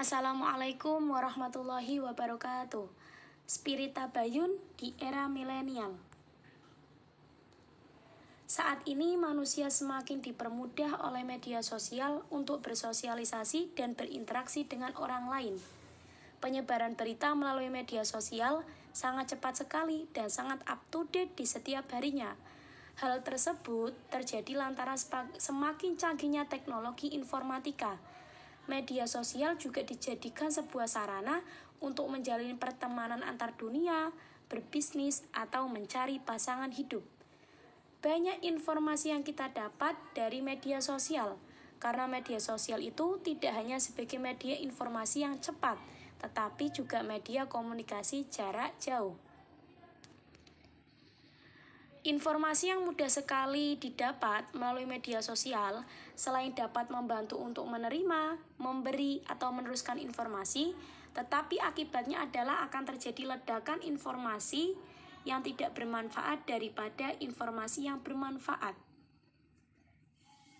Assalamualaikum warahmatullahi wabarakatuh. Spirit tabayun di era milenial. Saat ini manusia semakin dipermudah oleh media sosial untuk bersosialisasi dan berinteraksi dengan orang lain. Penyebaran berita melalui media sosial sangat cepat sekali dan sangat up to date di setiap harinya. Hal tersebut terjadi lantaran semakin canggihnya teknologi informatika. Media sosial juga dijadikan sebuah sarana untuk menjalin pertemanan antar dunia, berbisnis, atau mencari pasangan hidup. Banyak informasi yang kita dapat dari media sosial, karena media sosial itu tidak hanya sebagai media informasi yang cepat, tetapi juga media komunikasi jarak jauh. Informasi yang mudah sekali didapat melalui media sosial, selain dapat membantu untuk menerima, memberi, atau meneruskan informasi, tetapi akibatnya adalah akan terjadi ledakan informasi yang tidak bermanfaat daripada informasi yang bermanfaat.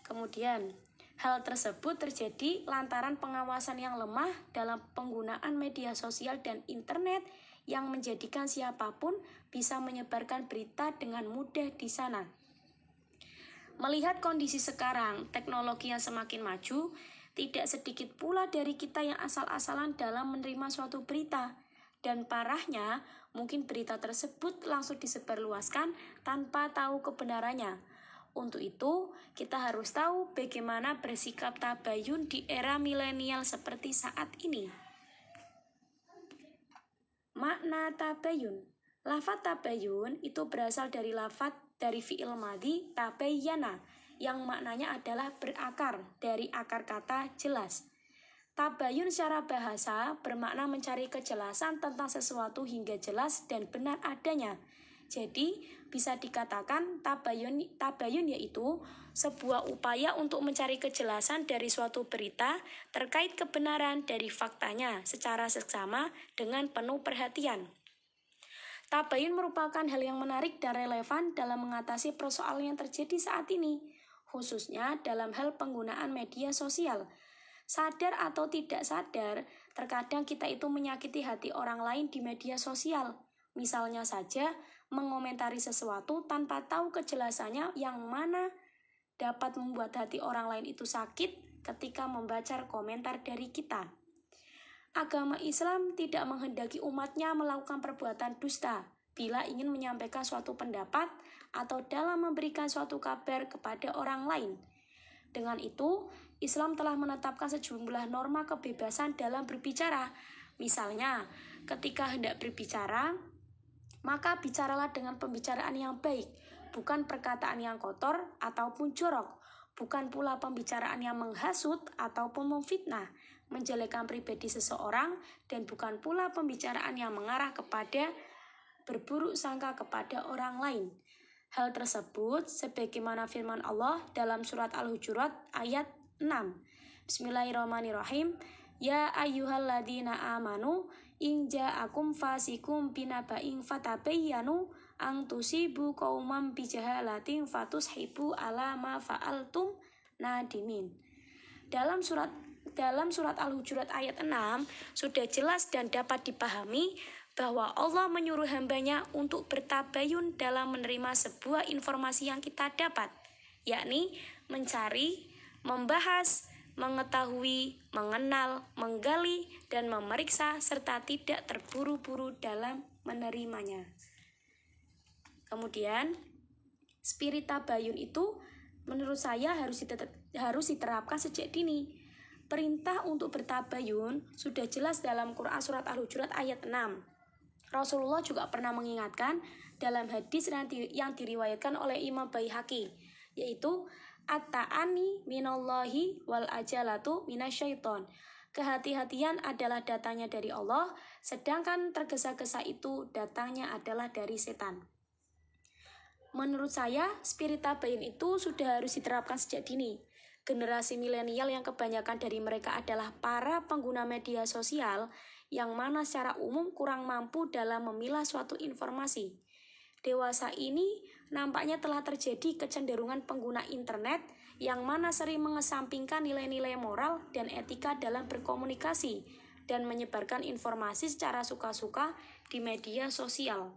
Kemudian, hal tersebut terjadi lantaran pengawasan yang lemah dalam penggunaan media sosial dan internet yang menjadikan siapapun bisa menyebarkan berita dengan mudah di sana. Melihat kondisi sekarang, teknologi yang semakin maju, tidak sedikit pula dari kita yang asal-asalan dalam menerima suatu berita. Dan parahnya, mungkin berita tersebut langsung disebarluaskan tanpa tahu kebenarannya. Untuk itu, kita harus tahu bagaimana bersikap tabayun di era milenial seperti saat ini. Makna tabayun. Lafaz tabayun itu berasal dari fi'il madhi tabayyana, yang maknanya adalah berakar, dari akar kata jelas. Tabayun secara bahasa bermakna mencari kejelasan tentang sesuatu hingga jelas dan benar adanya. Jadi, bisa dikatakan tabayun yaitu sebuah upaya untuk mencari kejelasan dari suatu berita terkait kebenaran dari faktanya secara seksama dengan penuh perhatian. Tabayun merupakan hal yang menarik dan relevan dalam mengatasi persoalan yang terjadi saat ini, khususnya dalam hal penggunaan media sosial. Sadar atau tidak sadar, terkadang kita itu menyakiti hati orang lain di media sosial. Misalnya saja, mengomentari sesuatu tanpa tahu kejelasannya, yang mana dapat membuat hati orang lain itu sakit ketika membaca komentar dari kita. Agama Islam tidak menghendaki umatnya melakukan perbuatan dusta bila ingin menyampaikan suatu pendapat atau dalam memberikan suatu kabar kepada orang lain. Dengan itu, Islam telah menetapkan sejumlah norma kebebasan dalam berbicara. Misalnya, ketika hendak berbicara, maka bicaralah dengan pembicaraan yang baik, bukan perkataan yang kotor ataupun jorok, bukan pula pembicaraan yang menghasut ataupun memfitnah, menjelekkan pribadi seseorang, dan bukan pula pembicaraan yang mengarah kepada berburuk sangka kepada orang lain. Hal tersebut sebagaimana firman Allah dalam surat Al-Hujurat ayat 6. Bismillahirrahmanirrahim. Ya ayyuhalladzina amanu in ja'akum fasikum binaba'in fatabayyanu an tusibu qauman bijahalatin fatushibu ala ma fa'altum nadimin. Dalam surat Al-Hujurat ayat 6 sudah jelas dan dapat dipahami bahwa Allah menyuruh hambanya untuk bertabayun dalam menerima sebuah informasi yang kita dapat, yakni mencari, membahas, mengetahui, mengenal, menggali, dan memeriksa, serta tidak terburu-buru dalam menerimanya. Kemudian, spirit tabayun itu menurut saya harus diterapkan sejak dini. Perintah untuk bertabayun sudah jelas dalam Quran surat Al-Hujurat ayat 6. Rasulullah juga pernah mengingatkan dalam hadis yang diriwayatkan oleh Imam Baihaqi, yaitu at-ta'ani minallahi wal ajalatu minasyaiton. Kehati-hatian adalah datangnya dari Allah, sedangkan tergesa-gesa itu datangnya adalah dari setan. Menurut saya, spirit tabayun itu sudah harus diterapkan sejak dini. Generasi milenial yang kebanyakan dari mereka adalah para pengguna media sosial yang mana secara umum kurang mampu dalam memilah suatu informasi. Dewasa ini nampaknya telah terjadi kecenderungan pengguna internet yang mana sering mengesampingkan nilai-nilai moral dan etika dalam berkomunikasi dan menyebarkan informasi secara suka-suka di media sosial.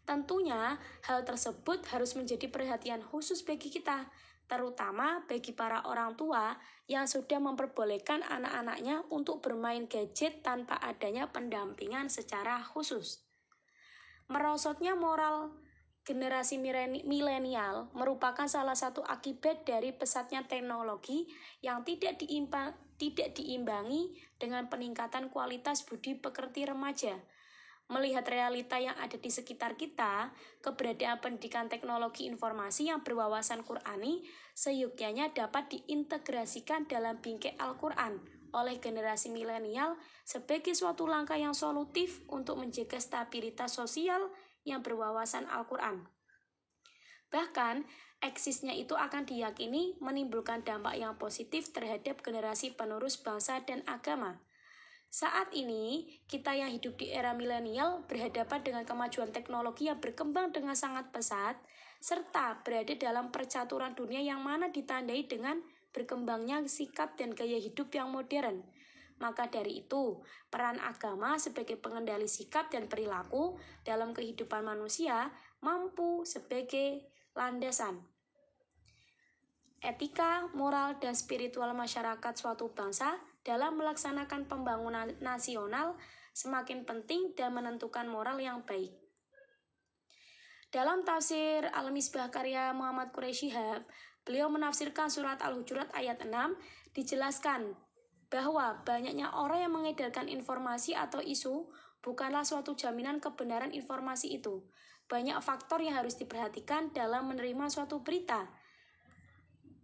Tentunya, hal tersebut harus menjadi perhatian khusus bagi kita, terutama bagi para orang tua yang sudah memperbolehkan anak-anaknya untuk bermain gadget tanpa adanya pendampingan secara khusus. Merosotnya moral generasi milenial merupakan salah satu akibat dari pesatnya teknologi yang tidak diimbangi dengan peningkatan kualitas budi pekerti remaja. Melihat realita yang ada di sekitar kita, keberadaan pendidikan teknologi informasi yang berwawasan Qur'ani seyogyanya dapat diintegrasikan dalam bingkai Al-Quran oleh generasi milenial sebagai suatu langkah yang solutif untuk menjaga stabilitas sosial yang berwawasan Al-Quran. Bahkan, eksisnya itu akan diyakini menimbulkan dampak yang positif terhadap generasi penerus bangsa dan agama. Saat ini, kita yang hidup di era milenial berhadapan dengan kemajuan teknologi yang berkembang dengan sangat pesat, serta berada dalam percaturan dunia yang mana ditandai dengan berkembangnya sikap dan gaya hidup yang modern. Maka dari itu, peran agama sebagai pengendali sikap dan perilaku dalam kehidupan manusia mampu sebagai landasan. Etika, moral, dan spiritual masyarakat suatu bangsa dalam melaksanakan pembangunan nasional semakin penting dan menentukan moral yang baik. Dalam tafsir Al-Misbah karya Muhammad Quraish Shihab, beliau menafsirkan surat Al-Hujurat ayat 6, dijelaskan bahwa banyaknya orang yang mengedarkan informasi atau isu bukanlah suatu jaminan kebenaran informasi itu. Banyak faktor yang harus diperhatikan dalam menerima suatu berita.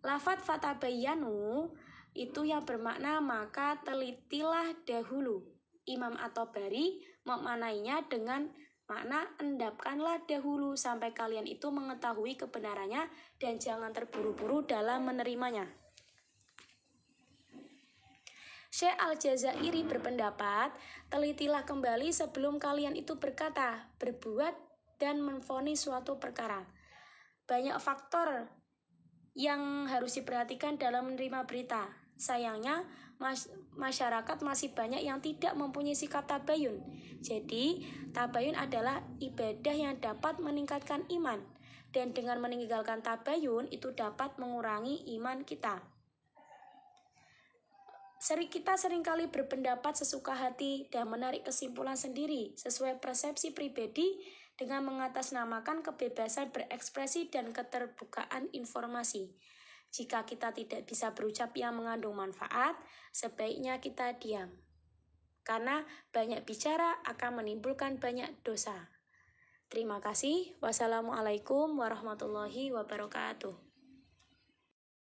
Lafadz fatabayyanu itu yang bermakna maka telitilah dahulu. Imam At-Tabari memaknainya dengan makna endapkanlah dahulu sampai kalian itu mengetahui kebenarannya dan jangan terburu-buru dalam menerimanya. Syekh Al-Jazairi berpendapat, telitilah kembali sebelum kalian itu berkata, berbuat, dan menvonis suatu perkara. Banyak faktor yang harus diperhatikan dalam menerima berita. Sayangnya, masyarakat masih banyak yang tidak mempunyai sikap tabayun. Jadi, tabayun adalah ibadah yang dapat meningkatkan iman. Dan dengan meninggalkan tabayun, itu dapat mengurangi iman kita. Kita seringkali berpendapat sesuka hati dan menarik kesimpulan sendiri sesuai persepsi pribadi dengan mengatasnamakan kebebasan berekspresi dan keterbukaan informasi. Jika kita tidak bisa berucap yang mengandung manfaat, sebaiknya kita diam. Karena banyak bicara akan menimbulkan banyak dosa. Terima kasih. Wassalamualaikum warahmatullahi wabarakatuh.